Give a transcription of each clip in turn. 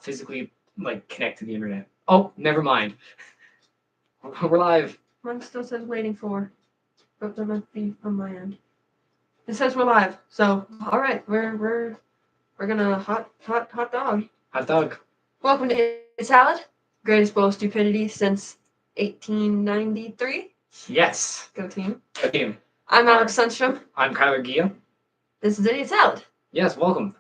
physically like connect to the internet. Oh, never mind. We're live. Mine still says waiting for, but that must be on my end. It says we're live, so all right, we're gonna hot dog. Hot dog. Welcome to Idiot Salad, greatest bowl of stupidity since 1893. Yes. Go team. Okay. I'm Alex Sundstrom. I'm Kyler Gia. This is Idiot Salad. Yes, welcome.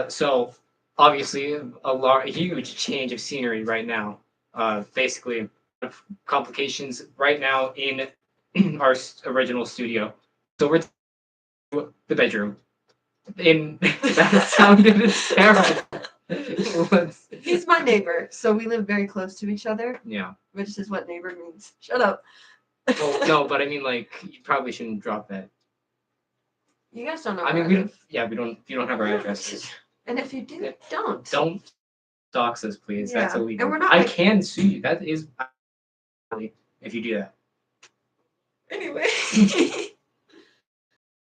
So obviously a huge change of scenery right now. Basically, complications right now in our original studio. So we're to the bedroom. That sounded terrible. He's my neighbor, so we live very close to each other, Yeah. which is what neighbor means. Shut up. Well, no, but I mean, like, you probably shouldn't drop that. You guys don't know. I mean, we don't. You don't have our addresses. And if you do, don't. Don't dox us, please. Yeah. That's illegal. And we're not. I can sue you. That is, if you do that. Anyway.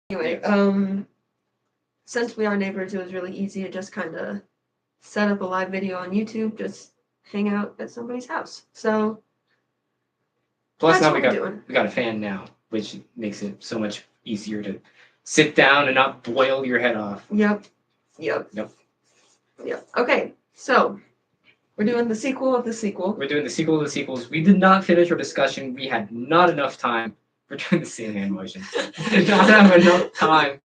Anyway, Yes. Since we are neighbors, it was really easy to just kind of set up a live video on YouTube, just hang out at somebody's house. So Plus, that's now what we're doing. we got a fan now, which makes it so much easier to sit down and not boil your head off. Yep. Okay, so we're doing the sequel of the sequel. We're doing the sequel of the sequels. We did not finish our discussion. We had not enough time for doing the same hand motion. We did not have enough time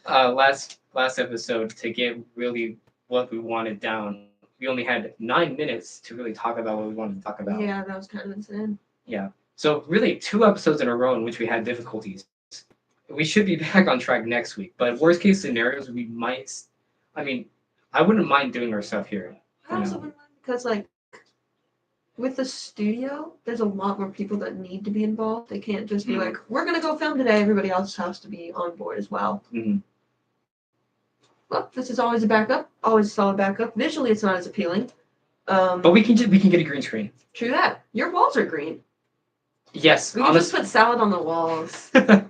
last episode to get really what we wanted down. We only had 9 minutes to really talk about what we wanted to talk about. Yeah, that was kind of insane. Yeah. So really 2 episodes in a row in which we had difficulties. We should be back on track next week. But worst case scenarios, we might. I mean, I wouldn't mind doing our stuff here. I also wouldn't mind because, like, with the studio, there's a lot more people that need to be involved. They can't just be like, we're going to go film today. Everybody else has to be on board as well. Mm-hmm. Well, this is always a backup. Always a solid backup. Visually, it's not as appealing. But we can get a green screen. True that. Your walls are green. Yes. We can just put salad on the walls. I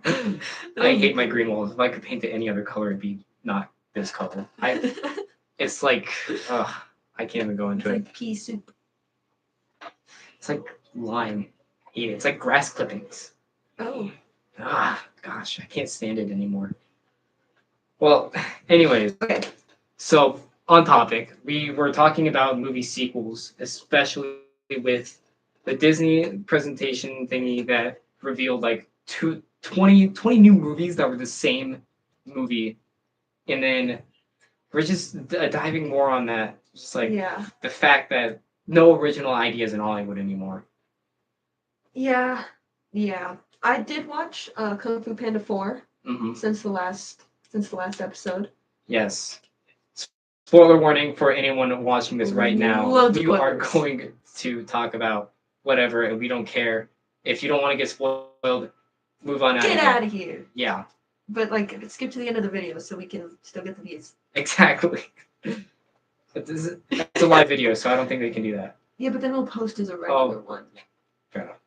hate my green walls. If I could paint it any other color, it'd be not this color. It's like, I can't even go into it's it. like pea soup. It's like lime. I hate it. It's like grass clippings. Oh. Gosh, I can't stand it anymore. Well, anyways. Okay. So, on topic, we were talking about movie sequels, especially with the Disney presentation thingy that revealed like 20 new movies that were the same movie. And then we're just diving more on that. Just like the fact that no original ideas in Hollywood anymore. Yeah. I did watch Kung Fu Panda 4 since the last episode. Yes. Spoiler warning for anyone watching this right now. We are going to talk about whatever, and we don't care. If you don't want to get spoiled, move on out of here. Get out of here. Yeah. But, like, skip to the end of the video so we can still get the views. Exactly. It's a live video, so I don't think they can do that. Yeah, but then we'll post as a regular one. Fair enough.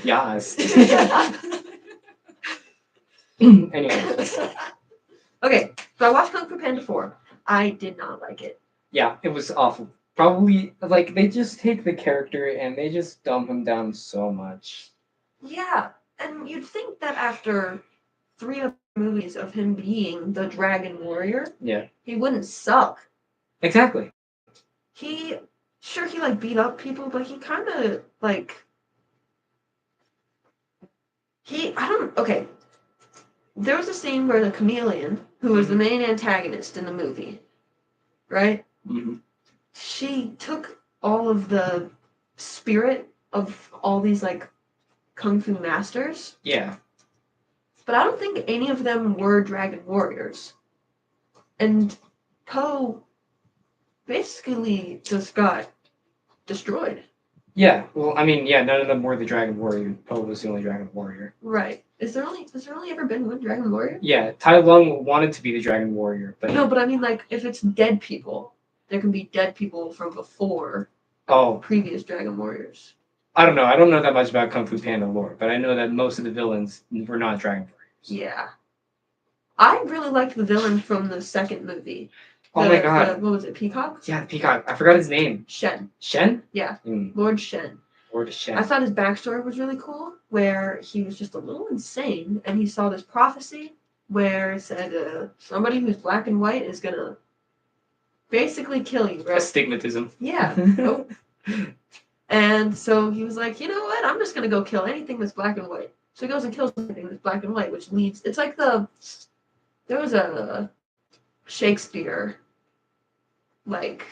Yes. Anyway. Okay, so I watched Kung Fu Panda 4. I did not like it. Yeah, it was awful. Probably, like, they just take the character and they just dumb him down so much. Yeah, and you'd think that after 3 other movies of him being the Dragon Warrior, he wouldn't suck. Exactly. He like beat up people, but he kind of like okay. There was a scene where the chameleon, who was the main antagonist in the movie, right? Mm-hmm. She took all of the spirit of all these like kung fu masters. Yeah. But I don't think any of them were Dragon Warriors. And Po basically just got destroyed. Yeah, well, I mean, yeah, none of them were the Dragon Warrior. Po was the only Dragon Warrior. Right. Has there only ever been one Dragon Warrior? Yeah, Tai Lung wanted to be the Dragon Warrior, but no, but I mean, like, if it's dead people, there can be dead people from before previous Dragon Warriors. I don't know. I don't know that much about Kung Fu Panda lore, but I know that most of the villains were not Dragon Warriors. Yeah. I really liked the villain from the second movie. Oh my god. What was it? Peacock? Yeah, the peacock. I forgot his name. Shen. Shen? Yeah. Mm, Lord Shen. Lord Shen. I thought his backstory was really cool, where he was just a little insane, and he saw this prophecy where it said somebody who's black and white is gonna basically kill you, right? Astigmatism. Yeah. Nope. And so he was like, you know what? I'm just gonna go kill anything that's black and white. So he goes and kills anything that's black and white, which leads. It's like there was a Shakespeare like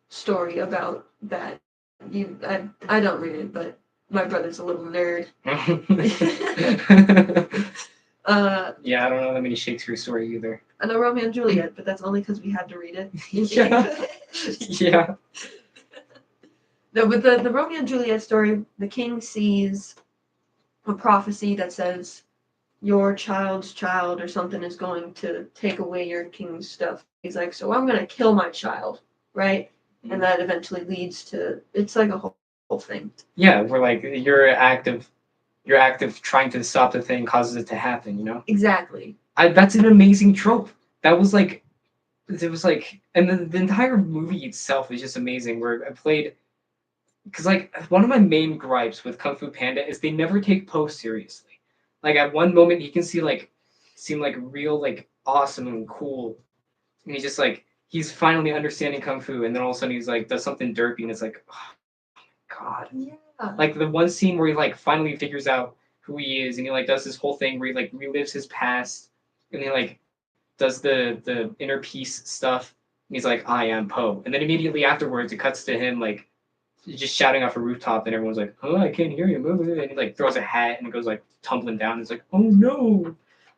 story about that. I don't read it, but my brother's a little nerd. Yeah, I don't know that many Shakespeare stories either. I know Romeo and Juliet, but that's only because we had to read it. Yeah. Yeah. No, but the Romeo and Juliet story, the king sees a prophecy that says your child's child or something is going to take away your king's stuff. He's like, so I'm gonna kill my child, right? And that eventually leads to it's like a whole thing. Yeah, where like your act of trying to stop the thing causes it to happen, you know? Exactly. That's an amazing trope. That was like it was like and the entire movie itself is just amazing where I played because like one of my main gripes with Kung Fu Panda is they never take Po seriously. Like at one moment he can seem like real like awesome and cool. And he's just like he's finally understanding Kung Fu and then all of a sudden he's like does something derpy and it's like oh my god. Yeah. Like the one scene where he like finally figures out who he is and he like does this whole thing where he like relives his past and he like does the inner peace stuff and he's like I am Po and then immediately afterwards it cuts to him like just shouting off a rooftop and everyone's like oh I can't hear you and he like throws a hat and it goes like tumbling down it's like oh no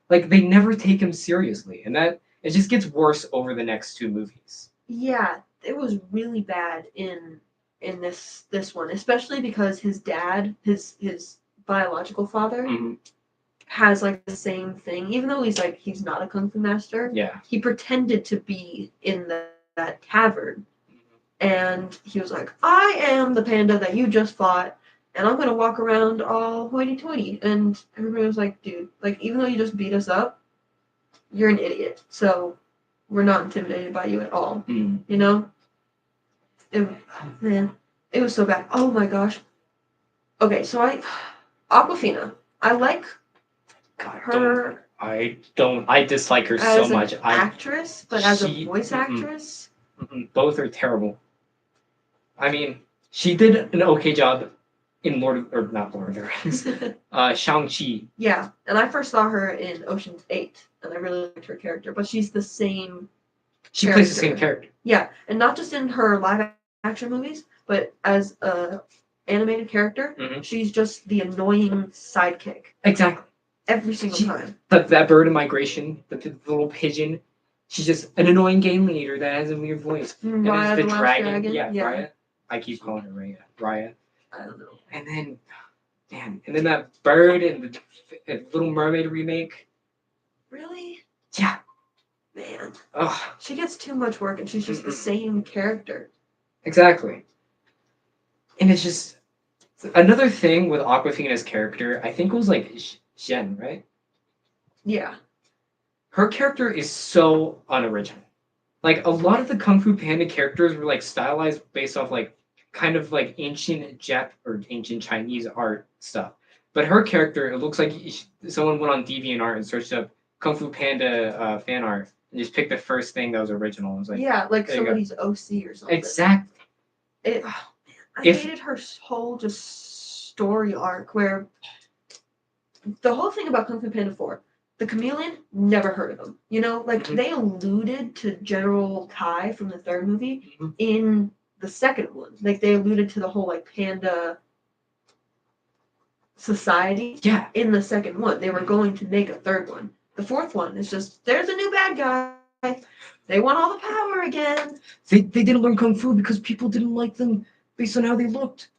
like they never take him seriously and that it just gets worse over the next two movies. Yeah, it was really bad in this one, especially because his dad, his biological father, Mhm. has like the same thing. Even though he's not a kung fu master, Yeah. he pretended to be in that tavern, and he was like, "I am the panda that you just fought, and I'm gonna walk around all hoity-toity." And everybody was like, "Dude, like even though you just beat us up, you're an idiot. So we're not intimidated by you at all." Mm. You know? Man, it was so bad. Oh my gosh. Okay, so Aquafina. I like God, her I dislike her so as an much. actress, but as a voice mm-mm. actress, Both are terrible. I mean, she did an okay job in not Lord of the Rings. Shang-Chi. yeah. And I first saw her in Ocean's 8, and I really liked her character. But she's the same. She plays the same character. Yeah, and not just in her live action movies, but as a animated character, she's just the annoying sidekick. Exactly. Every single time. That bird in Migration, the little pigeon, she's just an annoying game leader that has a weird voice. And Raya, there's the the Last dragon. Yeah, yeah. Raya. I keep calling her Raya. Raya. I don't know. And then, man, and then that bird and the Little Mermaid remake. Really? Yeah. Man. Ugh. She gets too much work and she's just the same character. Exactly. And it's just another thing with Awkwafina's character, I think it was like Shen, right? Yeah. Her character is so unoriginal. Like a lot of the Kung Fu Panda characters were like stylized based off like kind of like ancient Jap or ancient Chinese art stuff. But her character, it looks like someone went on DeviantArt and searched up Kung Fu Panda fan art and just picked the first thing that was original. It was like yeah, like somebody's OC or something. Exactly. I hated her whole just story arc where the whole thing about Kung Fu Panda 4, the chameleon, never heard of him. You know, like they alluded to General Kai from the third movie in the second one. Like they alluded to the whole like panda society in the second one. They were going to make a third one. The fourth one is just there's a new bad guy. They want all the power again. They didn't learn Kung Fu because people didn't like them based on how they looked.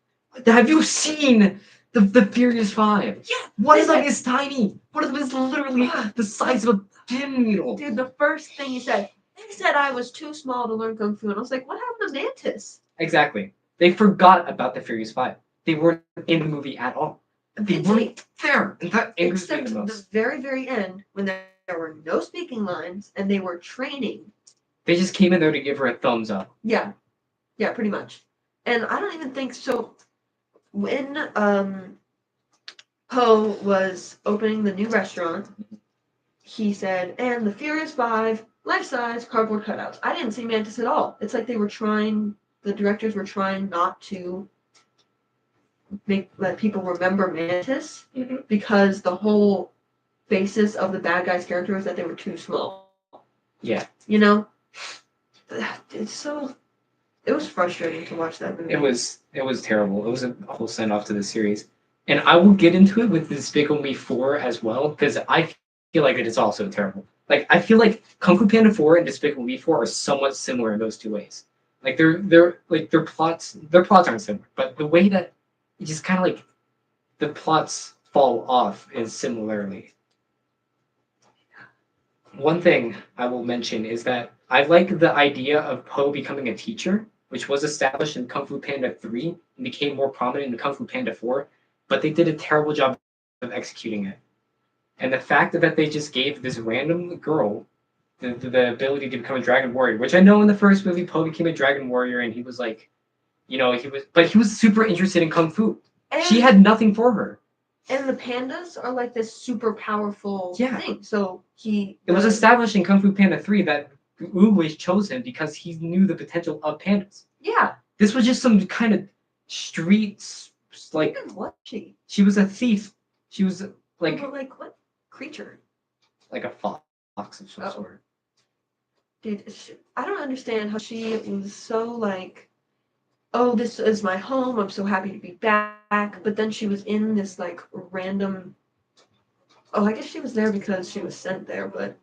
Have you seen the Furious Five? Yeah. One of them is tiny. One of them is literally the size of a pin needle. Dude, the first thing he said, they said I was too small to learn Kung Fu. And I was like, what happened to Mantis? Exactly. They forgot about the Furious Five. They weren't in the movie at all. They weren't there. And that angers me the most. The very, very end, when they're there were no speaking lines, and they were training. They just came in there to give her a thumbs up. Yeah, pretty much. And I don't even think so. When Poe was opening the new restaurant, he said, "And the Furious Five, life-size cardboard cutouts." I didn't see Mantis at all. It's like the directors were trying not to let people remember Mantis because the whole basis of the bad guy's character was that they were too small. Yeah. You know? It was frustrating to watch that movie. It was terrible. It was a whole send off to the series. And I will get into it with Despicable Me 4 as well, because I feel like it is also terrible. Like, I feel like Kung Fu Panda 4 and Despicable Me 4 are somewhat similar in those two ways. Like their plots aren't similar, but the way that it just kind of like the plots fall off is similarly. One thing I will mention is that I like the idea of Poe becoming a teacher, which was established in Kung Fu Panda 3 and became more prominent in Kung Fu Panda 4, but they did a terrible job of executing it. And the fact that they just gave this random girl the ability to become a dragon warrior, which I know in the first movie Poe became a dragon warrior and he was like, he was super interested in Kung Fu. And she had nothing for her. And the pandas are like this super powerful thing. So it was established in Kung Fu Panda 3 that Oogway chose him because he knew the potential of pandas. Yeah. This was just some kind of streets, like... What she? She was a thief. She was like... But like what creature? Like a fox of some sort. Dude, I don't understand how she was so like... Oh, this is my home. I'm so happy to be back. But then she was in this like random... Oh, I guess she was there because she was sent there, but...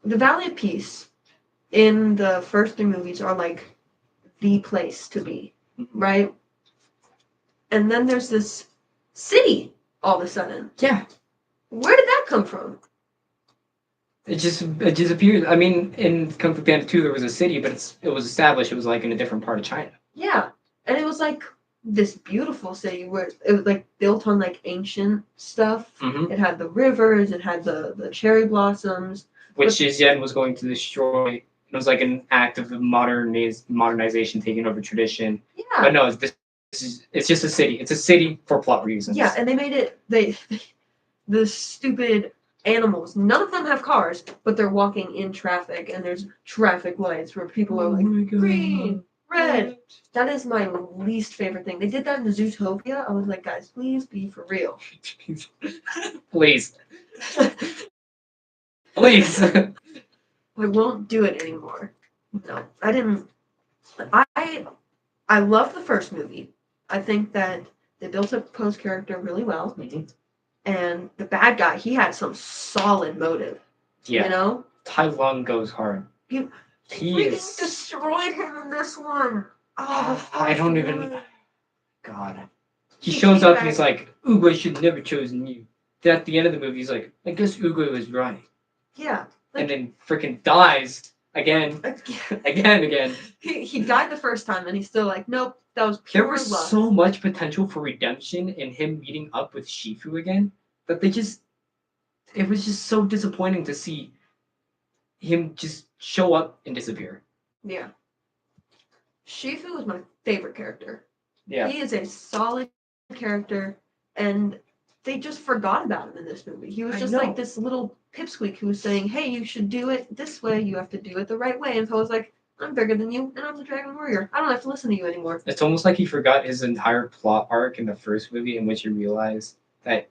The Valley of Peace in the first 3 movies are like the place to be, right? And then there's this city all of a sudden. Yeah. Where did that come from? It just appeared. I mean, in Kung Fu Panda 2 there was a city, but it was established it was like in a different part of China. Yeah. And it was like this beautiful city where it was like built on like ancient stuff. It had the rivers, it had the cherry blossoms. Which Xian was going to destroy. It was like an act of modernization taking over tradition. Yeah. But no, it's just a city. It's a city for plot reasons. Yeah, and they made it the stupid animals. None of them have cars, but they're walking in traffic, and there's traffic lights where people are like green, red. That is my least favorite thing. They did that in Zootopia. I was like, guys, please be for real. Please. Please. I won't do it anymore. No, I didn't. I love the first movie. I think that they built up Poe's character really well. And the bad guy, he had some solid motive. Yeah. You know? Tai Lung goes hard. He destroyed him in this one. Oh, I don't even... God. He shows up and he's like, Oogway should never chosen you. Then at the end of the movie, he's like, I guess Oogway was right. Yeah. And then freaking dies again. Again. He died the first time, and he's still like, nope, that was pure love. There was love. so much potential for redemption in him meeting up with Shifu again, that it was just so disappointing to see him just show up and disappear. Yeah. Shifu was my favorite character. Yeah. He is a solid character, and they just forgot about him in this movie. He was just like this little pipsqueak who was saying, hey, you should do it this way, you have to do it the right way. And Poe was like, I'm bigger than you, and I'm the Dragon Warrior. I don't have to listen to you anymore. It's almost like he forgot his entire plot arc in the first movie, in which he realized that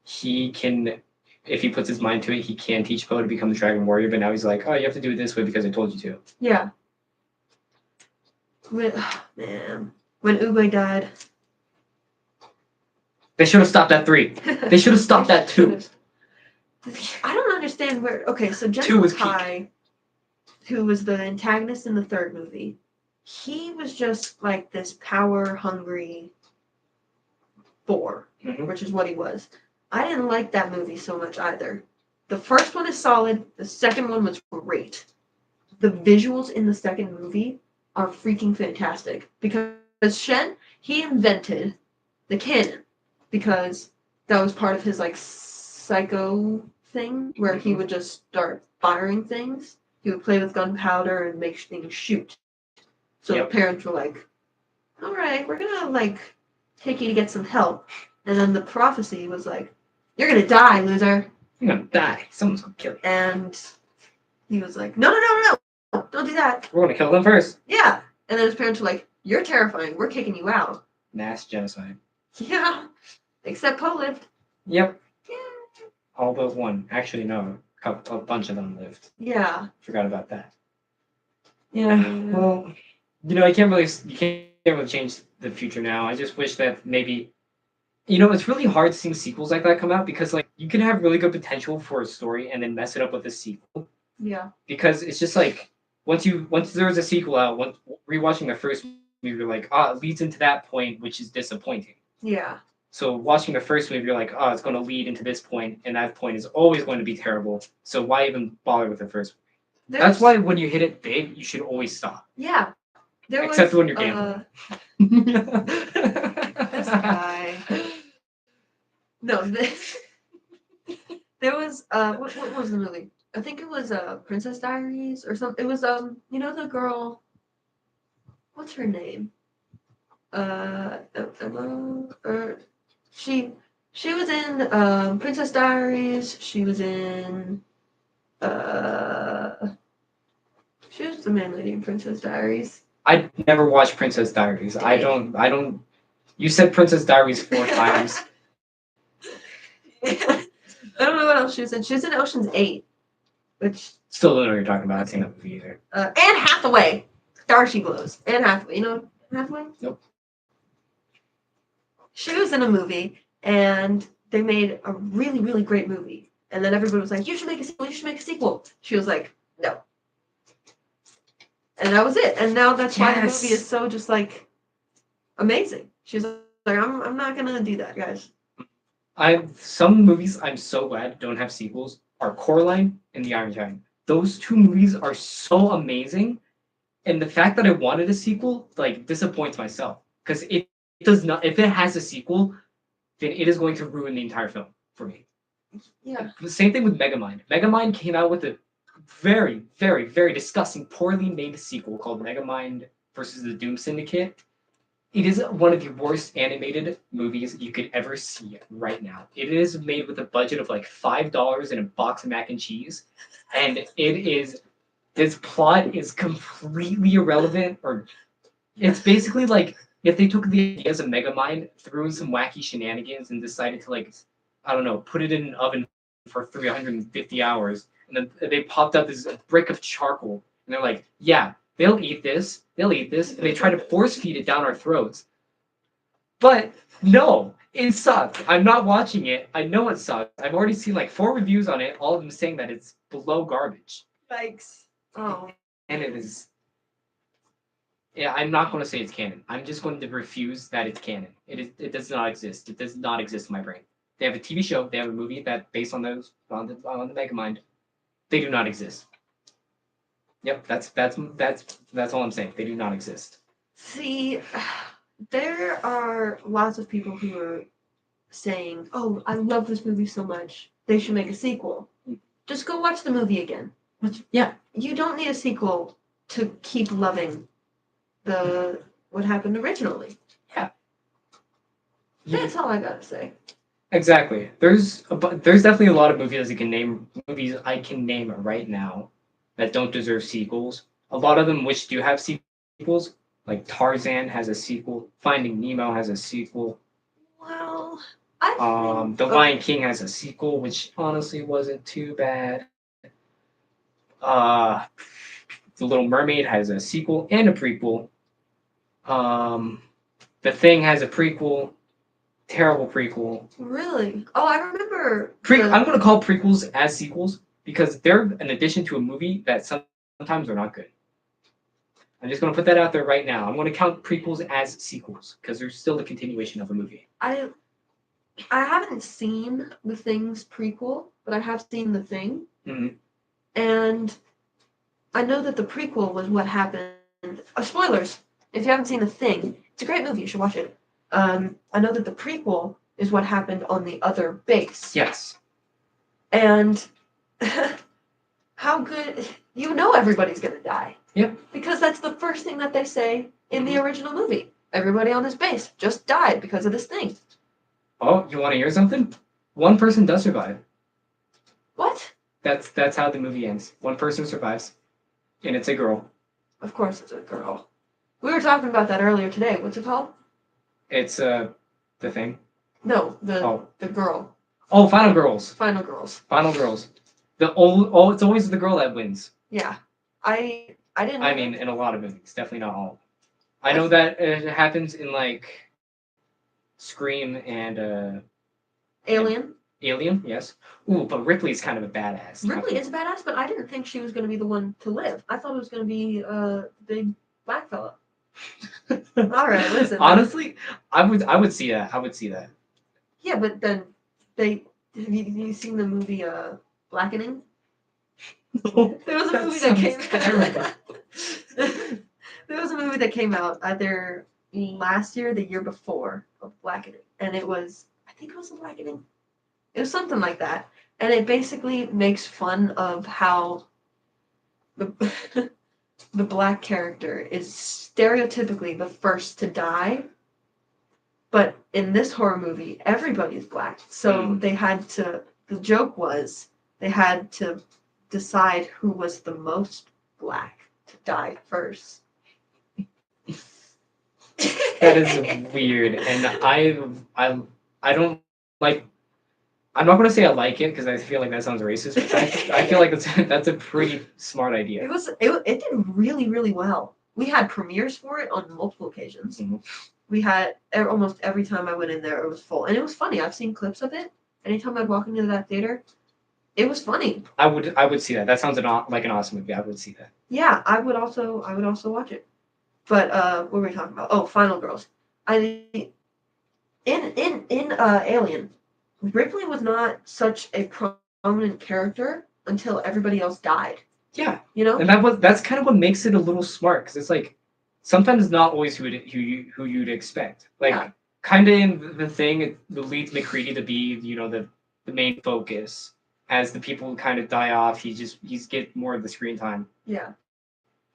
he can, if he puts his mind to it, he can teach Poe to become the Dragon Warrior, but now he's like, oh, you have to do it this way because I told you to. Yeah. Man. When Oogway died... They should have stopped at 3. They should have stopped at 2. I don't understand where... Okay, so General Tai, who was the antagonist in the third movie, he was just like this power-hungry boar, which is what he was. I didn't like that movie so much either. The first one is solid. The second one was great. The visuals in the second movie are freaking fantastic. Because Shen, he invented the cannon. Because that was part of his, like, psycho thing where he would just start firing things. He would play with gunpowder and make things shoot. So Yep. the parents were like, all right, we're gonna like take you to get some help. And then the prophecy was like, you're gonna die, loser. You're gonna die. Someone's gonna kill you. And he was like, no, no, no, no, no, don't do that. We're gonna kill them first. Yeah. And then his parents were like, you're terrifying. We're kicking you out. Mass genocide. Yeah. Except Poe lived. Yep. Yeah. All but one. Actually, no. A bunch of them lived. Yeah. Forgot about that. Yeah. Well, you can't really change the future now. I just wish that maybe, it's really hard seeing sequels like that come out because like you can have really good potential for a story and then mess it up with a sequel Yeah. because it's just like once there's a sequel out, once rewatching the first movie, you're like, it leads into that point, which is disappointing. Yeah. So watching the first movie, you're like, it's going to lead into this point, and that point is always going to be terrible. So why even bother with the first movie? That's why when you hit it big, you should always stop. Yeah. Except when you're gambling. This guy. No, there was what was the movie? I think it was Princess Diaries or something. It was the girl. What's her name? Emma, or she was in Princess Diaries. She was in she was the main lady in Princess Diaries. I never watched Princess Diaries. I don't. You said Princess Diaries 4 times. I don't know what else she was in. She was in Ocean's 8, which Still don't know what you're talking about. I've seen that movie either. Anne Hathaway. Darcy Glows. Anne Hathaway. You know Anne Hathaway? Nope. She was in a movie, and they made a really, really great movie. And then everybody was like, you should make a sequel, you should make a sequel. She was like, no. And that was it. And now that's why the movie is so just like amazing. She's like, I'm not gonna do that, guys. Some movies I'm so glad don't have sequels are Coraline and The Iron Giant. Those 2 movies are so amazing, and the fact that I wanted a sequel like disappoints myself because it does not. If it has a sequel, then it is going to ruin the entire film for me. Yeah. The same thing with Megamind. Megamind came out with a very, very, very disgusting, poorly made sequel called Megamind versus the Doom Syndicate. It is one of the worst animated movies you could ever see right now. It is made with a budget of like $5 and a box of mac and cheese, and this plot is completely irrelevant, or it's basically like if they took the ideas of Megamind, threw in some wacky shenanigans, and decided to like, I don't know, put it in an oven for 350 hours, and then they popped up this brick of charcoal, and they're like, yeah, they'll eat this, and they try to force feed it down our throats. But no, it sucks. I'm not watching it. I know it sucks. I've already seen like 4 reviews on it, all of them saying that it's below garbage. Yikes. Oh. And it is. Yeah, I'm not going to say it's canon. I'm just going to refuse that it's canon. It does not exist. It does not exist in my brain. They have a TV show. They have a movie that based on the Megamind. They do not exist. Yep, that's all I'm saying. They do not exist. See, there are lots of people who are saying, "Oh, I love this movie so much. They should make a sequel." Just go watch the movie again. Yeah. You don't need a sequel to keep loving what happened originally. Yeah. That's all I gotta say. Exactly. There's definitely a lot of movies I can name right now that don't deserve sequels. A lot of them which do have sequels, like Tarzan has a sequel, Finding Nemo has a sequel. Well, I think The Lion King has a sequel, which honestly wasn't too bad. The Little Mermaid has a sequel and a prequel. The Thing has a prequel. Terrible prequel. Really? Oh, I remember. I'm going to call prequels as sequels because they're an addition to a movie that sometimes are not good. I'm just going to put that out there right now. I'm going to count prequels as sequels because they're still a continuation of a movie. I haven't seen The Thing's prequel, but I have seen The Thing. Mm-hmm. And I know that the prequel was what happened. Spoilers! If you haven't seen The Thing, it's a great movie. You should watch it. I know that the prequel is what happened on the other base. Yes. And how good you know everybody's gonna die. Yep. Because that's the first thing that they say in the Mhm. original movie. Everybody on this base just died because of this thing. Oh, you want to hear something? One person does survive. What? That's how the movie ends. One person survives, and it's a girl. Of course it's a girl. We were talking about that earlier today. What's it called? It's the thing. No, the Oh. the girl. Oh, Final Girls. Final Girls. Final Girls. It's always the girl that wins. Yeah. I didn't I mean, in a lot of movies, definitely not all. I know that it happens in like Scream and Alien. Alien, yes. Ooh, but Ripley's kind of a badass. Ripley is badass, but I didn't think she was gonna be the one to live. I thought it was gonna be the big black fella. Alright, listen. Honestly, I would see that. I would see that. Yeah, but then have you seen the movie Blackening? There was a movie that came terrible. There was a movie that came out either last year or the year before of Blackening. And I think it was a Blackening. It was something like that. And it basically makes fun of how the the black character is stereotypically the first to die. But in this horror movie, everybody's black. So the joke was they had to decide who was the most black to die first. That is weird, and I don't like. I'm not gonna say I like it because I feel like that sounds racist. But I feel like that's a pretty smart idea. It did really, really well. We had premieres for it on multiple occasions. Mhm. We had almost every time I went in there, it was full, and it was funny. I've seen clips of it. Anytime I'd walk into that theater, it was funny. I would see that. That sounds like an awesome movie. I would see that. Yeah, I would also watch it. But what were we talking about? Oh, Final Girls. In Alien, Ripley was not such a prominent character until everybody else died. Yeah, You know? and that's kind of what makes it a little smart because it's like sometimes it's not always who you'd expect. Like Yeah. kind of in the thing, it leads McCready to be the main focus. As the people kind of die off, he's get more of the screen time. Yeah.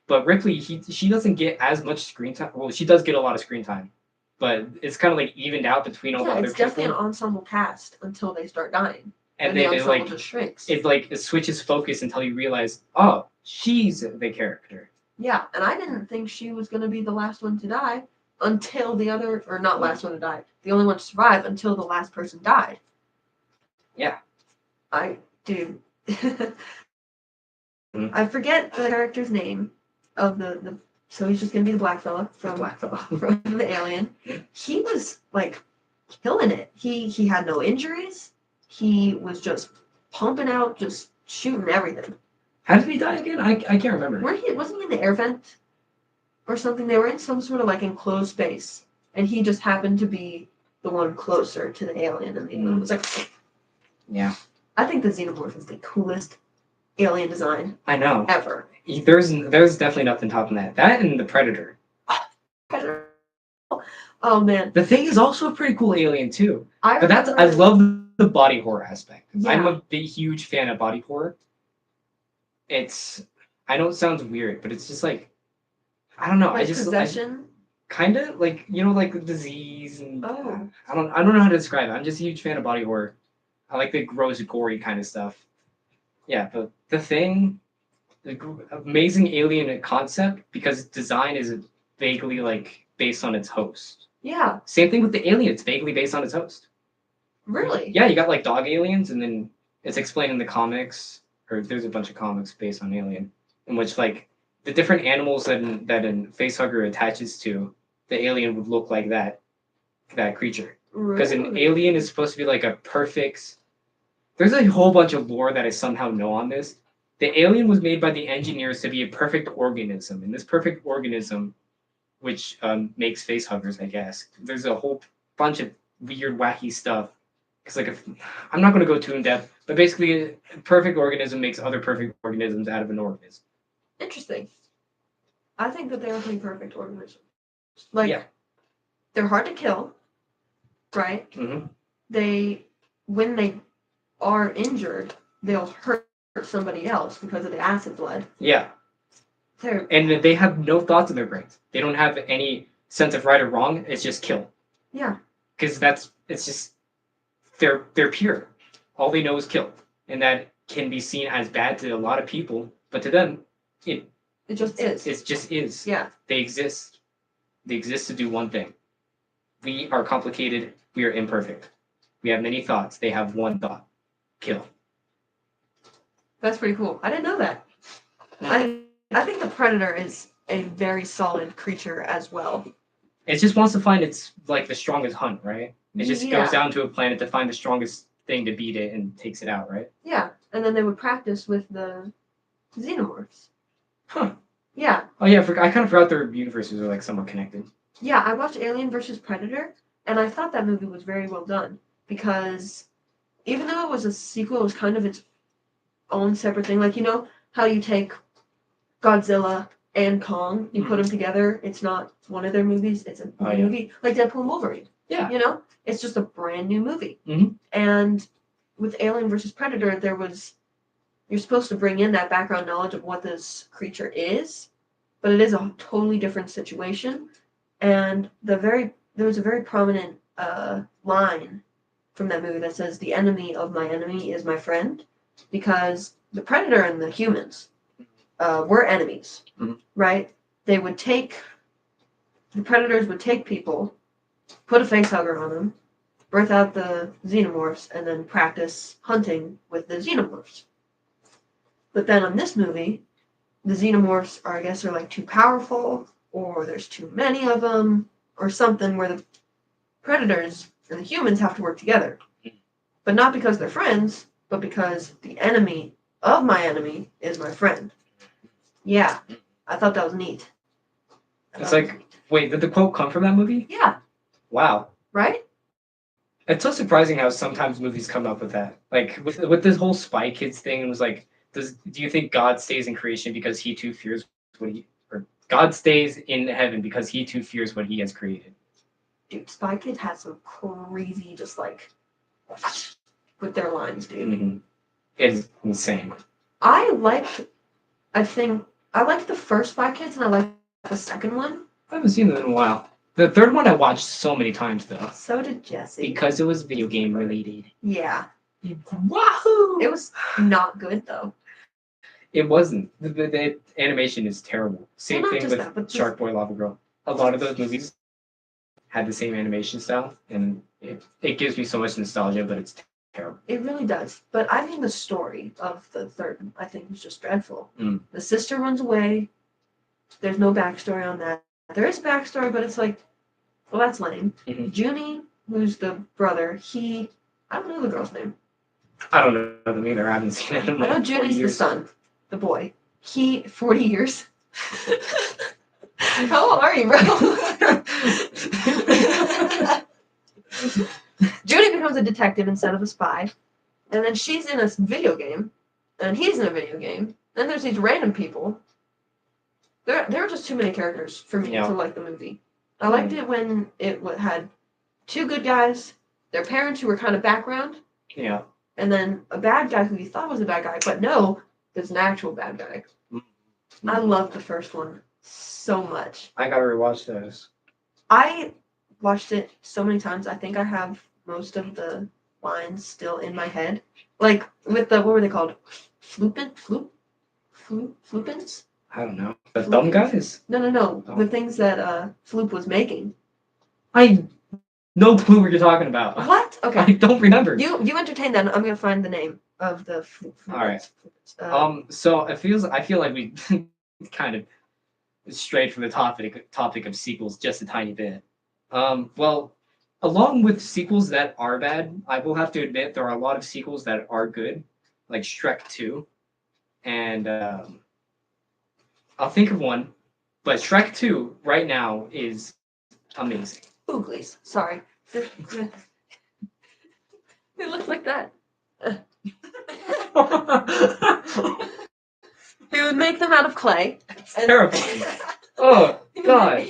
But Ripley, she doesn't get as much screen time. Well, she does get a lot of screen time, but it's kind of like evened out between all the other It's definitely an people. ensemble cast until they start dying. And the then ensemble just shrinks. it switches focus until you realize, oh, she's the character. Yeah, and I didn't think she was gonna be the last one to die until the other, or not last one to die, the only one to survive until the last person died. Yeah. Dude. I forget the character's name of the so he's just gonna be the black fella from the Alien. He was like killing it. He had no injuries. He was just pumping out, just shooting everything. How did he die again? I can't remember. Wasn't he in the air vent or something? They were in some sort of like enclosed space, and he just happened to be the one closer to the alien, and it was like, yeah. I think the xenomorph is the coolest alien design I know ever. There's definitely nothing topping that. That and the Predator. Oh man, The Thing is also a pretty cool alien too. I remember- love the body horror aspect. Yeah. I'm a huge fan of body horror. I know it sounds weird, but it's just like I don't know. like possession. Kind of like like disease and Oh. I don't know how to describe it. I'm just a huge fan of body horror. I like the gross, gory kind of stuff. Yeah, but The Thing, amazing alien concept because design is vaguely like based on its host. Yeah. Same thing with the alien. It's vaguely based on its host. Really? Yeah, you got like dog aliens, and then it's explained in the comics, or there's a bunch of comics based on Alien, in which like the different animals that an facehugger attaches to, the alien would look like that creature. Because an alien is supposed to be like a perfect. There's a whole bunch of lore that I somehow know on this. The alien was made by the engineers to be a perfect organism, and this perfect organism, which makes facehuggers, I guess. There's a whole bunch of weird, wacky stuff. Because I'm not going to go too in depth, but basically, a perfect organism makes other perfect organisms out of an organism. Interesting. I think that they're a pretty perfect organism. Like, they're hard to kill, right? Mm-hmm. When they are injured, they'll hurt somebody else because of the acid blood. Yeah. And they have no thoughts in their brains. They don't have any sense of right or wrong. It's just kill. Yeah. Because it's just they're pure. All they know is kill, and that can be seen as bad to a lot of people, but to them, it just is. It just is. Yeah. They exist. They exist to do one thing. We are complicated. We are imperfect. We have many thoughts. They have one thought: kill. That's pretty cool. I didn't know that. I think the predator is a very solid creature as well. It just wants to find its like the strongest hunt, right? It just Yeah. goes down to a planet to find the strongest thing to beat it and takes it out, right? Yeah, and then they would practice with the xenomorphs. Huh. Yeah. Oh yeah, I kind of forgot their universes are like somewhat connected. Yeah, I watched Alien vs. Predator, and I thought that movie was very well done because even though it was a sequel, it was kind of its own separate thing. Like, you know how you take Godzilla and Kong, you put them together, it's not one of their movies, it's a new movie. Like Deadpool and Wolverine. Yeah. You know? It's just a brand new movie. Mhm. And with Alien vs. Predator, you're supposed to bring in that background knowledge of what this creature is, but it is a totally different situation. And there was a very prominent line from that movie that says, "The enemy of my enemy is my friend," because the predator and the humans were enemies, right? The predators would take people, put a face hugger on them, birth out the xenomorphs, and then practice hunting with the xenomorphs. But then on this movie, the xenomorphs are like too powerful, or there's too many of them, or something where the predators and the humans have to work together. But not because they're friends, but because the enemy of my enemy is my friend. Yeah, I thought that was neat. It's like, wait, did the quote come from that movie? Yeah. Wow. Right? It's so surprising how sometimes movies come up with that. Like with this whole Spy Kids thing, it was like, do you think God stays in creation because he too fears or God stays in heaven because he too fears what he has created? Dude, Spy Kids has some crazy, just like, with their lines, dude. Mm-hmm. It's insane. I liked the first Spy Kids, and I liked the second one. I haven't seen them in a while. The third one I watched so many times though. So did Jesse. Because it was video game related. Yeah. Wahoo! It was not good though. It wasn't. The animation is terrible. Same thing with Shark Boy Lava Girl. A lot of those movies had the same animation style, and it gives me so much nostalgia, but it's terrible. It really does. But I think the story of the third one, I think, was just dreadful. The sister runs away. There's no backstory on that. There is backstory, but it's like, well, that's lame. Junie, who's the brother, I don't know the girl's name. I don't know them either. I haven't seen it in like I know Junie's the son, the boy. 40 years. How old are you, bro? Junie becomes a detective instead of a spy. And then she's in a video game. And he's in a video game. Then there's these random people. There were just too many characters for me to like the movie. I liked it when it had two good guys, their parents who were kind of background. Yeah. And then a bad guy who you thought was a bad guy, but no, there's an actual bad guy. I loved the first one so much. I gotta rewatch those. I watched it so many times. I think I have most of the lines still in my head. Like with what were they called? Floopins? I don't know. The thumb guys? No. Oh. The things that Floop was making. I no clue what you're talking about. What? Okay. I don't remember. You entertain that. I'm gonna find the name of the All right. So I feel like we kind of strayed from the topic of sequels just a tiny bit. Well, along with sequels that are bad, I will have to admit there are a lot of sequels that are good, like Shrek 2, and I'll think of one, but Shrek 2 right now is amazing. Ooglies. Sorry. It looks like that. He would make them out of clay. Terrible. Oh, God.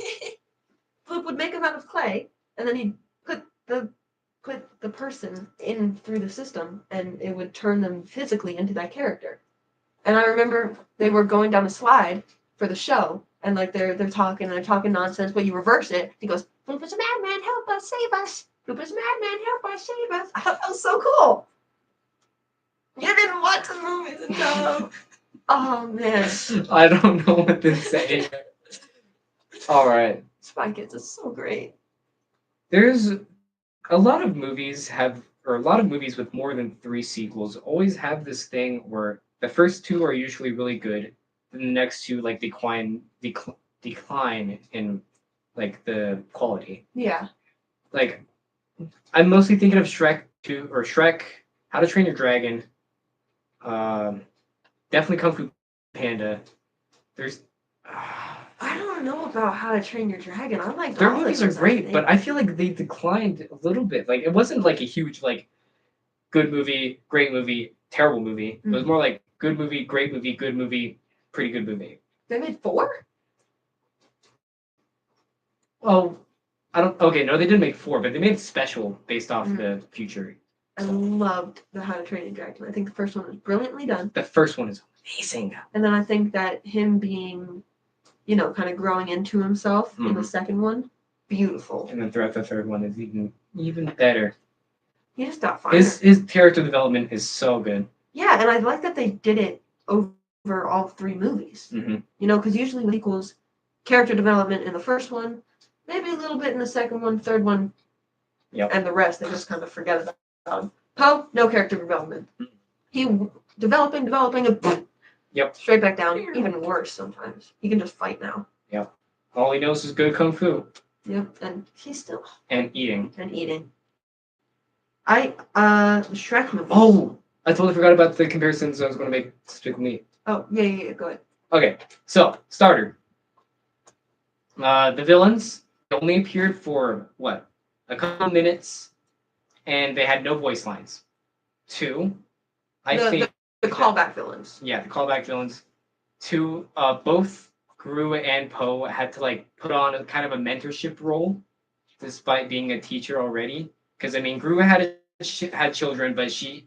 Floop would make them out of clay, and then he'd put the put the person in through the system, and it would turn them physically into that character. And I remember they were going down a slide for the show, and like they're talking nonsense, but you reverse it. He goes, "Flooper's a madman, help us, save us! Flooper's a madman, help us, save us!" I thought that was so cool. You didn't watch the movies enough. Oh man, I don't know what to say. All right. Spy Kids is so great. There's a lot of movies or a lot of movies with more than 3 sequels always have this thing where the first 2 are usually really good, then the next 2 like decline in like the quality. Yeah. Like I'm mostly thinking of Shrek 2 or Shrek, How to Train Your Dragon, definitely Kung Fu Panda. There's I don't know about How to Train Your Dragon. I like their all movies of are those, I great, think. but I feel like they declined a little bit. Like it wasn't like a huge like good movie, great movie, terrible movie. It was more like good movie, great movie, good movie, pretty good movie. They made 4? Oh, I don't. Okay, no, they didn't make 4, but they made special based off the future. I loved the How to Train Your Dragon. I think the first one was brilliantly done. The first one is amazing. And then I think that him being, kind of growing into himself in the second one, beautiful. And then throughout the third one is even better. He just got fire. His character development is so good. Yeah, and I like that they did it over all 3 movies. Because usually with equals character development in the first one, maybe a little bit in the second one, third one, and the rest they just kind of forget about. Poe, no character development. He developing, and straight back down. Even worse sometimes. He can just fight now. Yep. All he knows is good kung fu. Yep, and he's still and eating. Shrek movies. Oh, I totally forgot about the comparisons I was going to make. Stick with me. Oh yeah. Go ahead. Okay, so starter. The villains only appeared for what, a couple minutes, and they had no voice lines. 2, I think the callback villains. Yeah, the callback villains. 2, both Gru and Poe had to like put on a kind of a mentorship role, despite being a teacher already. Because I mean, Gru had children, but he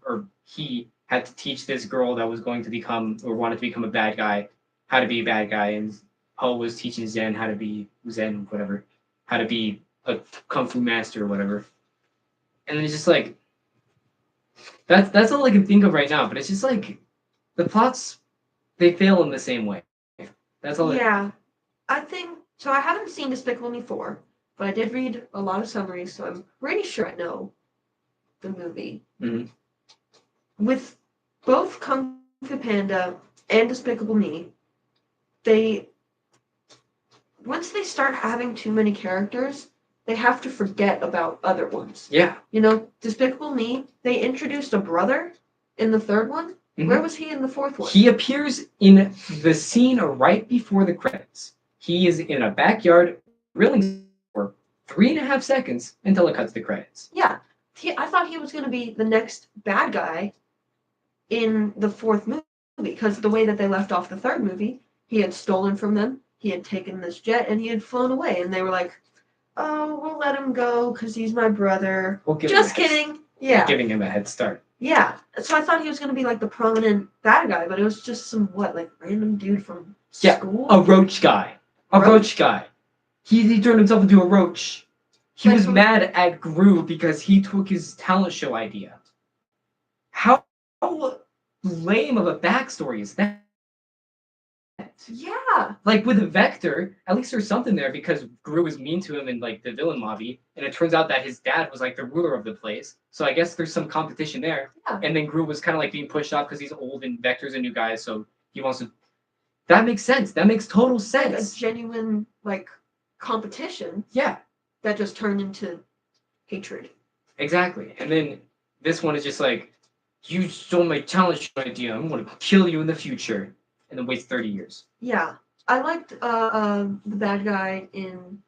had to teach this girl that was going to become or wanted to become a bad guy how to be a bad guy, and Poe was teaching Zen how to be how to be a kung fu master or whatever. And it's just like that's all I can think of right now. But it's just like the plots, they fail in the same way. That's all. Yeah, I think so. I haven't seen Despicable Me 4, but I did read a lot of summaries, so I'm pretty sure I know the movie. With both Kung Fu Panda and Despicable Me, once they start having too many characters, they have to forget about other ones. Yeah. Despicable Me, they introduced a brother in the third one. Where was he in the fourth one? He appears in the scene right before the credits. He is in a backyard grilling for 3.5 seconds until it cuts the credits. Yeah. I thought he was going to be the next bad guy in the fourth movie, because the way that they left off the third movie, he had stolen from them, he had taken this jet, and he had flown away, and they were like, oh, we'll let him go because he's my brother. Just kidding. Yeah. We're giving him a head start. Yeah. So I thought he was going to be like the prominent bad guy, but it was just some, random dude from school? A roach guy. A roach guy. He turned himself into a roach. He was mad at Gru because he took his talent show idea. How lame of a backstory is that? Yeah. Like with Vector, at least there's something there because Gru was mean to him in like the villain lobby, and it turns out that his dad was like the ruler of the place. So I guess there's some competition there. Yeah. And then Gru was kind of like being pushed off because he's old and Vector's a new guy, so he wants to. That makes sense. That makes total sense. Like a genuine competition. Yeah. That just turned into hatred. Exactly. And then this one is just like, you stole my talent show idea. I'm going to kill you in the future. And then waits 30 years. Yeah. I liked the bad guy in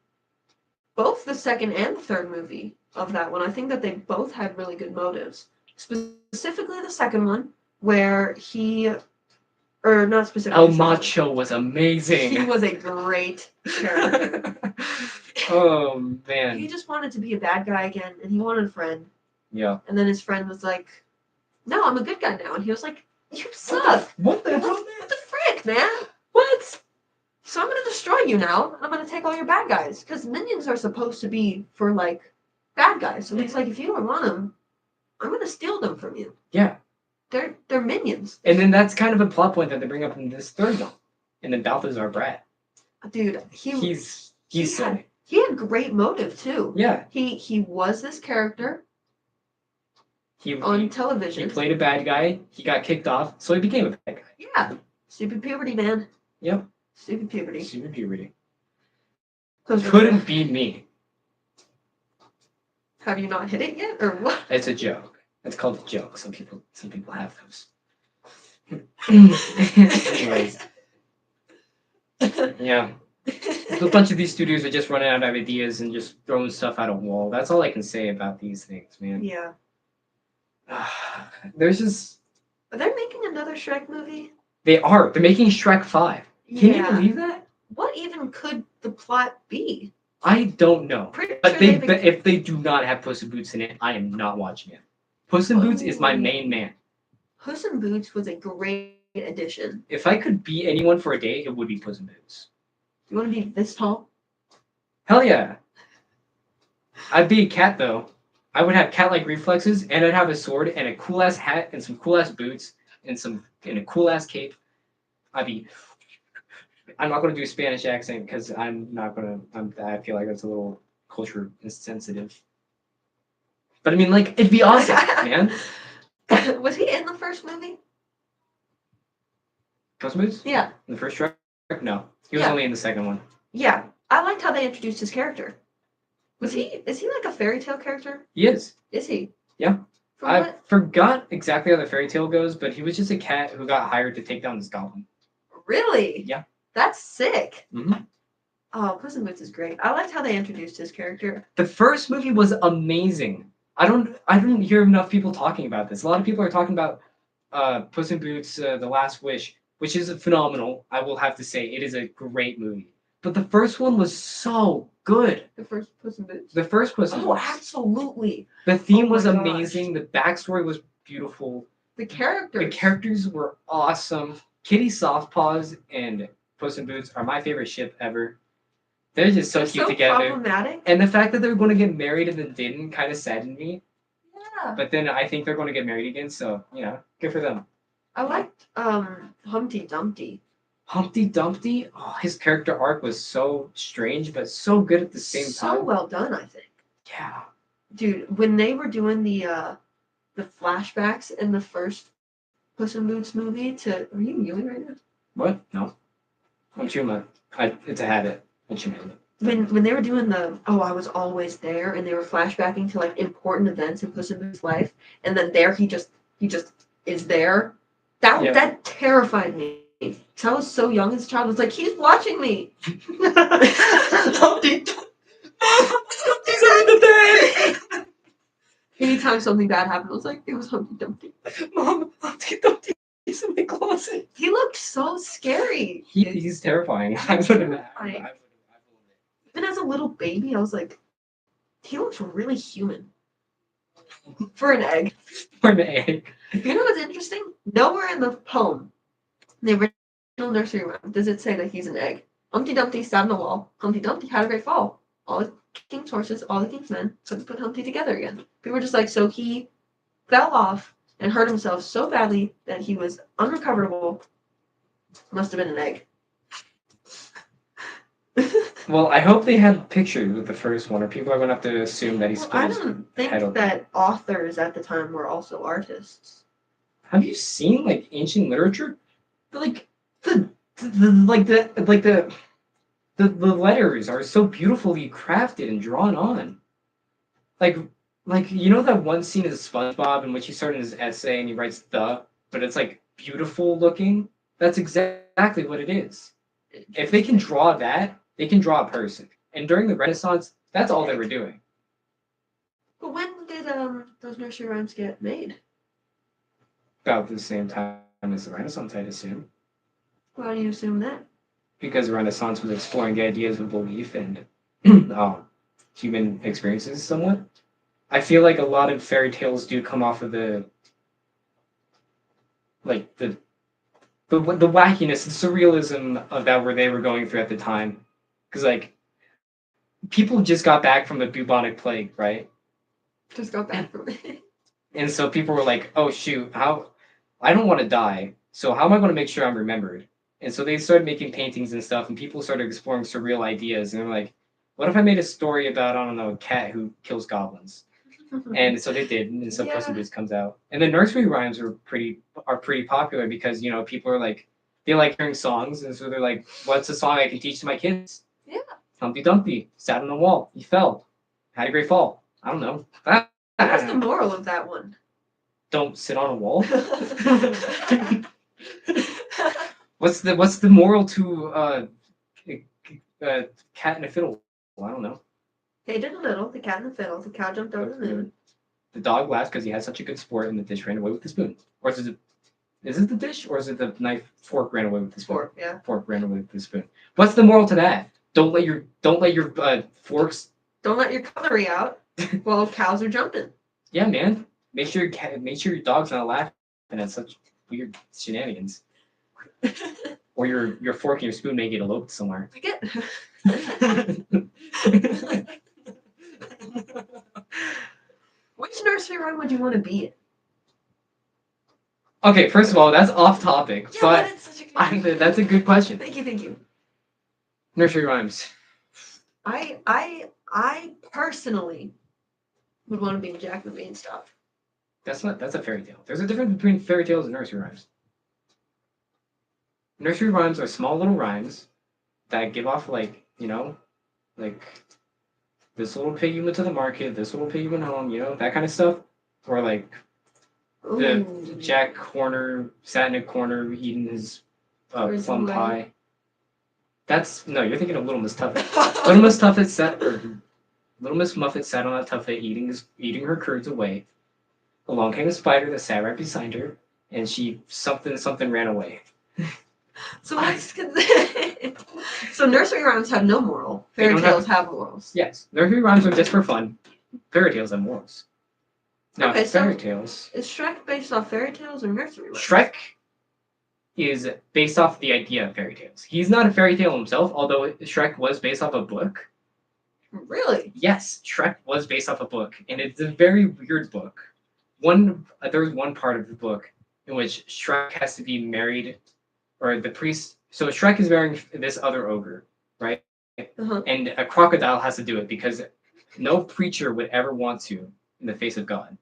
both the second and the third movie of that one. I think that they both had really good motives. Specifically the second one, where not specifically. El Macho was amazing. He was a great character. Oh, man. He just wanted to be a bad guy again, and he wanted a friend. Yeah. And then his friend was like, "No, I'm a good guy now," and he was like, "You suck! What the hell, What the frick, man? What? So I'm gonna destroy you now, and I'm gonna take all your bad guys, because minions are supposed to be for like bad guys. So he's like, if you don't want them, I'm gonna steal them from you. Yeah. They're minions, And then that's kind of a plot point that they bring up in this third film. And then Balthazar Brat. dude. He's he silly. he had great motive too. Yeah. He was this character He on television. He played a bad guy. He got kicked off, so he became a bad guy. Yeah, stupid puberty, man. Yep. Stupid puberty. Stupid puberty. Those are- Couldn't be me. Have you not hit it yet, or what? It's a joke. It's called a joke. Some people have those. Anyways, yeah. A bunch of these studios are just running out of ideas and just throwing stuff at a wall. That's all I can say about these things, man. Yeah. There's just Are they making another Shrek movie? they're making Shrek 5. Can you believe that? What even could the plot be? I don't know. Pretty But sure if they do not have Puss in Boots in it, I am not watching it. Puss in Boots is my main man. Puss in Boots was a great addition. If I could be anyone for a day, it would be Puss in Boots. You want to be this tall? Hell yeah. I'd be a cat though. I would have cat-like reflexes, and I'd have a sword and a cool ass hat and some cool ass boots and a cool ass cape. I'm not gonna do a Spanish accent because I feel like that's a little culture insensitive. But I mean, like, it'd be awesome, man. Was he in the first movie? Puss in Boots? Yeah. In the first Shrek? No, he was Yeah. only in the second one. Yeah. I liked how they introduced his character. Is he like a fairy tale character? He is. Is he? Yeah. From I what? forgot exactly how the fairy tale goes, but he was just a cat who got hired to take down this goblin. Really? Yeah. That's sick. Mm-hmm. Oh, Puss in Boots is great. I liked how they introduced his character. The first movie was amazing. I don't hear enough people talking about this. A lot of people are talking about Puss in Boots: The Last Wish, which is phenomenal. I will have to say it is a great movie. But the first one was so good. The first Puss in Boots. The first Puss in Oh, Boots. absolutely. The theme Oh was my gosh. amazing. The backstory was beautiful. The characters. The characters were awesome. Kitty Softpaws and Puss in Boots are my favorite ship ever. They're just so They're cute so together. problematic. And the fact that they were going to get married and then didn't kind of saddened me. Yeah. But then I think they're going to get married again, so, good for them. I liked Humpty Dumpty. Humpty Dumpty, his character arc was so strange, but so good at the same So time. well done, I think. Yeah. Dude, when they were doing the flashbacks in the first Puss in Boots movie are you mewing right now? What? No. I'm chewing it's a habit. I'm chewing. When they were doing I was always there, and they were flashbacking to like important events in Puss in Boots' life, and then he just is there. That terrified me. I was so young as a child. I was like, he's watching me. Humpty Dumpty's under the bed. Anytime something bad happened, I was like, it was Humpty Dumpty. Mom, Humpty Dumpty's in my closet. He looked so scary. He's terrifying. I wouldn't. Even as a little baby, I was like, he looks really human. For an egg. For an egg. You know what's interesting? Nowhere in the poem, the original nursery rhyme, does it say that he's an egg. Humpty Dumpty sat on the wall. Humpty Dumpty had a great fall. All the king's horses, all the king's men couldn't put Humpty together again. People were just like, so he fell off and hurt himself so badly that he was unrecoverable. Must have been an egg. Well, I hope they had pictures with the first one, or people are going to have to assume that he's I don't think that authors at the time were also artists. Have you seen like ancient literature? Like the letters are so beautifully crafted and drawn on. Like you know that one scene of SpongeBob in which he started his essay and he writes but it's like beautiful looking. That's exactly what it is. If they can draw that, they can draw a person. And during the Renaissance, that's all they were doing. But when did those nursery rhymes get made? About the same time as the Renaissance, I'd assume. Why do you assume that? Because the Renaissance was exploring the ideas of belief and human experiences somewhat. I feel like a lot of fairy tales do come off of the like the wackiness, the surrealism of that where they were going through at the time, because like people just got back from the bubonic plague, right? Just go back from it. And so people were like, "Oh shoot, how? I don't want to die. So how am I going to make sure I'm remembered?" And so they started making paintings and stuff, and people started exploring surreal ideas. And they're like, "What if I made a story about I don't know a cat who kills goblins?" And so they did, and so Puss in Yeah. Boots comes out. And the nursery rhymes are pretty popular because people are like they like hearing songs, and so they're like, "What's a song I can teach to my kids?" Yeah. Humpty Dumpty sat on a wall. He fell. Had a great fall. I don't know. What's the moral of that one? Don't sit on a wall. What's the moral to Cat and a Fiddle? Well, I don't know. They did a little. The cat and the fiddle. The cow jumped over the moon. The dog laughed because he had such a good sport, and the dish ran away with the spoon. Or is it the dish, or is it the knife fork ran away with the spoon? Fork, yeah. Fork ran away with the spoon. What's the moral to that? Don't let your forks. Don't let your cutlery out while cows are jumping. Yeah, man. Make sure your dog's not laughing at such weird shenanigans. Or your fork and your spoon may get eloped somewhere. I get. Which nursery rhyme would you want to be in? Okay, first of all, that's off topic, Yeah, but it's such a good. that's a good question. Thank you. Nursery rhymes. I personally would want to be in Jack and the Beanstalk. That's a fairy tale. There's a difference between fairy tales and nursery rhymes. Nursery rhymes are small little rhymes that give off like this little piggy went to the market, this little piggy went home, that kind of stuff. Or like the Ooh. Jack Horner sat in a corner eating his Where's plum the pie. No, you're thinking of Little Miss Tuffet. Little Miss Tuffet Little Miss Muffet sat on a tuffet eating her curds away. Along came a spider that sat right beside her, and she something ran away. So so nursery rhymes have no moral. They Fairy don't tales have morals. Yes, nursery rhymes are just for fun. Fairy tales have morals. Now, Okay, so- fairy tales. Is Shrek based off fairy tales or nursery rhymes? Shrek is based off the idea of fairy tales. He's not a fairy tale himself, although Shrek was based off a book. Really? Yes, Shrek was based off a book, and it's a very weird book. There's one part of the book in which Shrek has to be married, or the priest. So Shrek is marrying this other ogre, right? Uh-huh. And a crocodile has to do it because no preacher would ever want to in the face of God.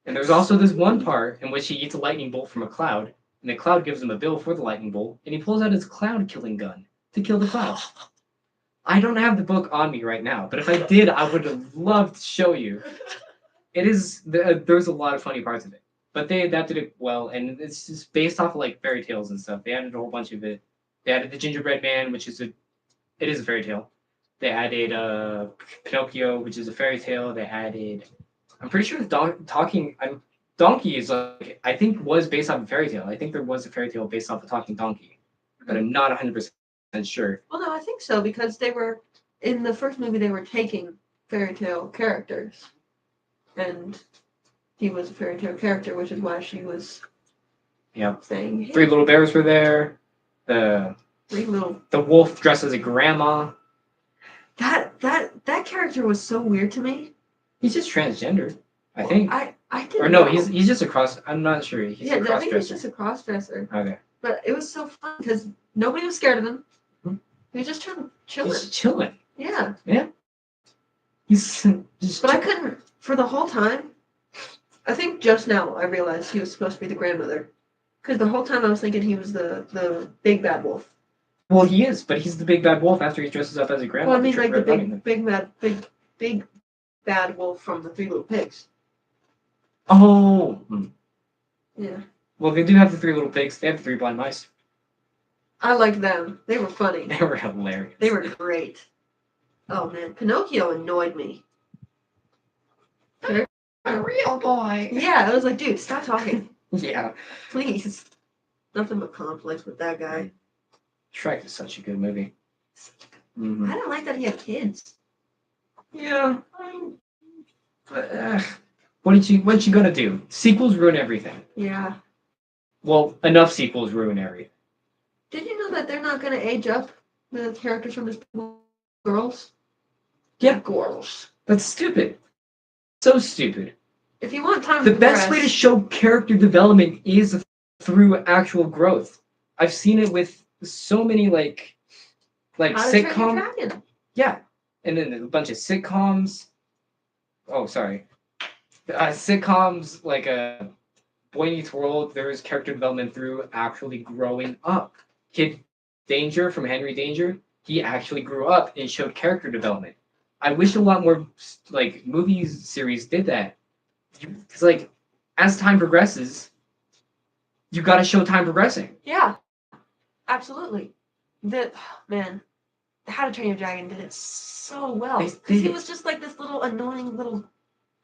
And there's also this one part in which he eats a lightning bolt from a cloud, and the cloud gives him a bill for the lightning bolt, and he pulls out his cloud killing gun to kill the cloud. I don't have the book on me right now, but if I did, I would have loved to show you. There's a lot of funny parts of it, but they adapted it well, and it's just based off of like fairy tales and stuff. They added a whole bunch of it. They added the Gingerbread Man, it is a fairy tale. They added Pinocchio, which is a fairy tale. They added, I'm pretty sure Donkey is I think was based off a fairy tale. I think there was a fairy tale based off a talking donkey, but I'm not 100% sure. Well, no, I think so because they were in the first movie. They were taking fairy tale characters, and he was a fairy tale character, which is why she was. Yep. Saying hey, Three little bears were there. The wolf dressed as a grandma. That character was so weird to me. He's just transgender, I think. I didn't. Or no, know. he's just a cross. I'm not sure. He's a I think he's cross-dresser. just a cross-dresser. Okay. But it was so fun because nobody was scared of him. Hmm. He was just chilling. He's chilling. Yeah. He's just. But I couldn't for the whole time. I think just now I realized he was supposed to be the grandmother, because the whole time I was thinking he was the big bad wolf. Well, he is, but he's the big bad wolf after he dresses up as a grandma. Well, I mean, like the big bad wolf from the Three Little Pigs. Oh. Yeah. Well, they do have the Three Little Pigs. They have the Three Blind Mice. I liked them. They were funny. They were hilarious. They were great. Oh man, Pinocchio annoyed me. A real boy. Yeah, I was like, dude, stop talking. Yeah. Please. Nothing but conflict with that guy. Shrek is such a good movie. Mm-hmm. I don't like that he had kids. Yeah. What you gonna do? Sequels ruin everything. Yeah. Well, enough sequels ruin everything. Did you know that they're not going to age up the characters from this girls? Yeah. Girls. That's stupid. So stupid. If you want time The to best way to progress- show character development is through actual growth. I've seen it with so many like How to Train Your sitcom. Dragon. Yeah, and then a bunch of sitcoms. Oh, sorry. Sitcoms like Boy Meets World. There is character development through actually growing up. Kid Danger from Henry Danger. He actually grew up and showed character development. I wish a lot more like movies series did that. Because like as time progresses, you got to show time progressing. Yeah. Absolutely. Man, How to Train Your Dragon did it so well. They Because he did. was just like this little annoying little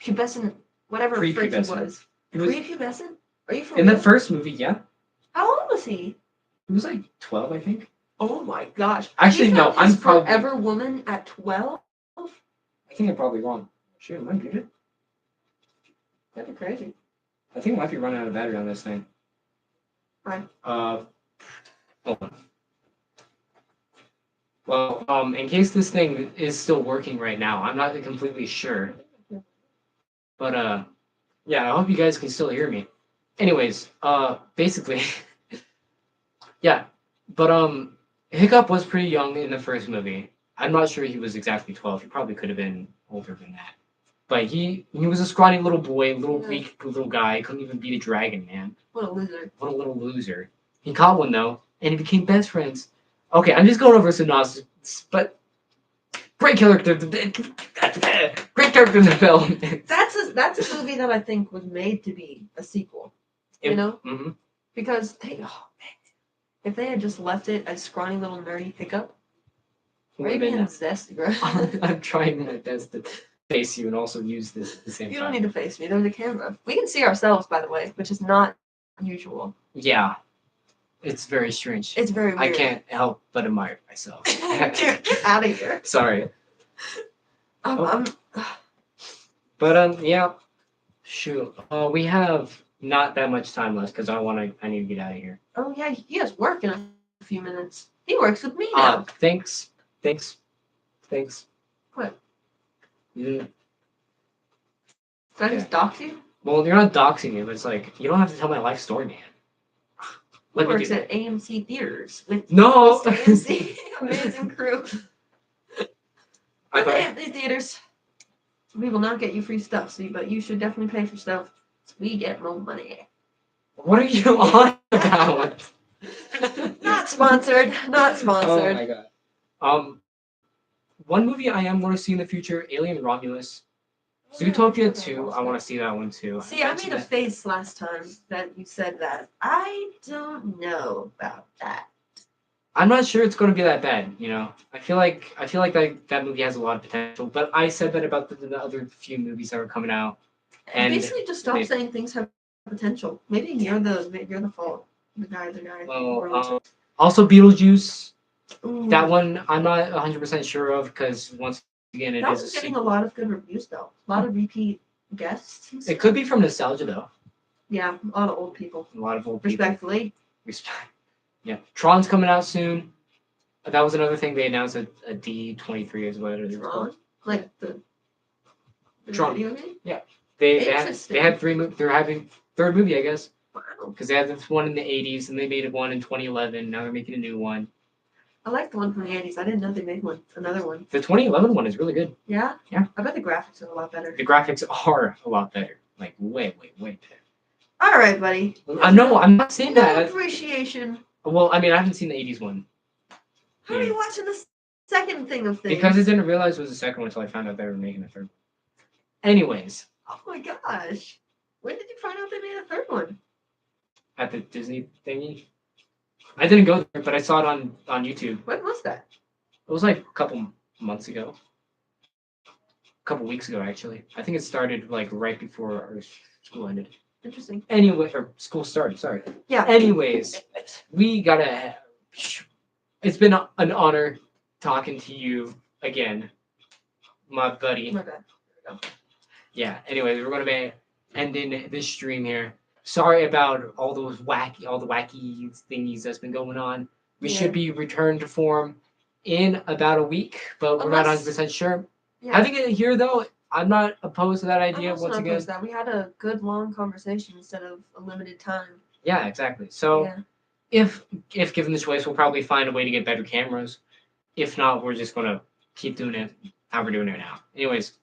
pubescent, whatever freak he Prepubescent. was. He was Pre-pubescent? Are you for in real? the first movie. Yeah, How old was he? he was like 12, I think. Oh my gosh. Actually, He no, found his I'm probably. Forever Woman at 12? I think I'm probably wrong. Shoot, am I muted? That'd be crazy. I think I might be running out of battery on this thing. Right. Hold on. Well, in case this thing is still working right now, I'm not completely sure. But yeah, I hope you guys can still hear me. Anyways, basically, yeah. But Hiccup was pretty young in the first movie. I'm not sure he was exactly 12. He probably could have been older than that. But he was a scrawny little boy, little Yeah. weak little guy. Couldn't even beat a dragon, man. What a loser. What a little loser. He caught one though, and he became best friends. Okay, I'm just going over synopsis, but great character, great character development. That's a movie that I think was made to be a sequel. You know? Mm-hmm. Because if they had just left it as scrawny little nerdy Hiccup, maybe in zesty, bro. I'm trying my best to face you and also use this at the same You time. don't need to face me. There's a camera. We can see ourselves, by the way, which is not usual. Yeah, it's very strange. It's very weird. I can't help but admire myself. Get out of here. Sorry, I'm but yeah. Shoot, we have not that much time left because I need to get out of here. Oh yeah, he has work in a few minutes. He works with me now. Thanks. What? Mm, Did I just dox you? well, you're not doxing me, but it's like you don't have to tell my life story, man. He Let me works do at AMC Theaters with No. AMC amazing crew. I At the thought, AMC Theaters. We will not get you free stuff, but you should definitely pay for stuff. So we get more money. what are you on about? Not sponsored. Not Oh sponsored. my god. One movie I am going to see in the future, Alien Romulus. Zootopia 2, I want to see that one too. See, I made a face last time that you said that. I don't know about that. I'm not sure it's going to be that bad, you know. I feel like that movie has a lot of potential, but I said that about the other few movies that are coming out. And basically, just stop maybe- saying things have potential. Maybe you're the fault. The guy. Well, also Beetlejuice. Ooh. That one I'm not 100% sure of because once again it That is a was getting sequel. a lot of good reviews though. A lot of repeat guests. and It stuff. could be from nostalgia though. Yeah, a lot of old people. A lot of old people. Respectfully. Respect. Yeah, Tron's coming out soon. That was another thing they announced at a D23 is what it is Tron? called. Like the Tron. video game? They had Interesting. 3 movies. They're having third movie, I guess, Wow. because they had this one in the 80s and they made one in 2011. Now they're making a new one. I like the one from the 80s. I didn't know they made another one. The 2011 one is really good. Yeah? Yeah. I bet the graphics are a lot better. The graphics are a lot better. Like way better. All right, buddy. No, I'm not saying No that. appreciation. Well, I mean, I haven't seen the 80s one. How are you watching the second thing of things? Because I didn't realize it was the second one until I found out they were making a third. Anyways, Oh my gosh. When did you find out they made a third one? at the Disney thingy, I didn't go there, but I saw it on YouTube. When was that? It was like a couple months ago. A couple weeks ago, actually. I think it started like right before our school ended. Interesting. Anyway, or school started, sorry. Yeah. Anyways, we gotta. It's been an honor talking to you again, my buddy. My bad. yeah. Anyways, we're gonna be ending this stream here. Sorry about all the wacky thingies that's been going on. We Yeah. should be returned to form in about a week, but we're not Unless- 100% sure. Yeah. Having it here though, I'm not opposed to that I'm idea. also Once not again, opposed to that. We had a good long conversation instead of a limited time. yeah, exactly. So Yeah. if given the choice, we'll probably find a way to get better cameras. If not, we're just gonna keep doing it how we're doing it now. Anyways,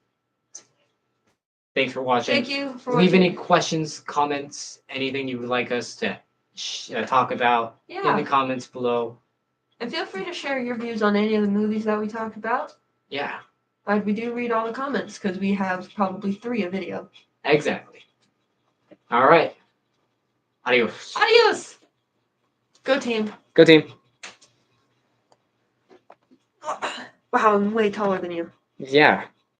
thanks for watching. Thank you for Leave watching. any questions, comments, anything you would like us to talk about in Yeah. the comments below. And feel free to share your views on any of the movies that we talked about. Yeah, We do read all the comments because we have probably 3 a video. exactly. All right. Adios. Adios! Go team. Go team. Wow, I'm way taller than you. Yeah.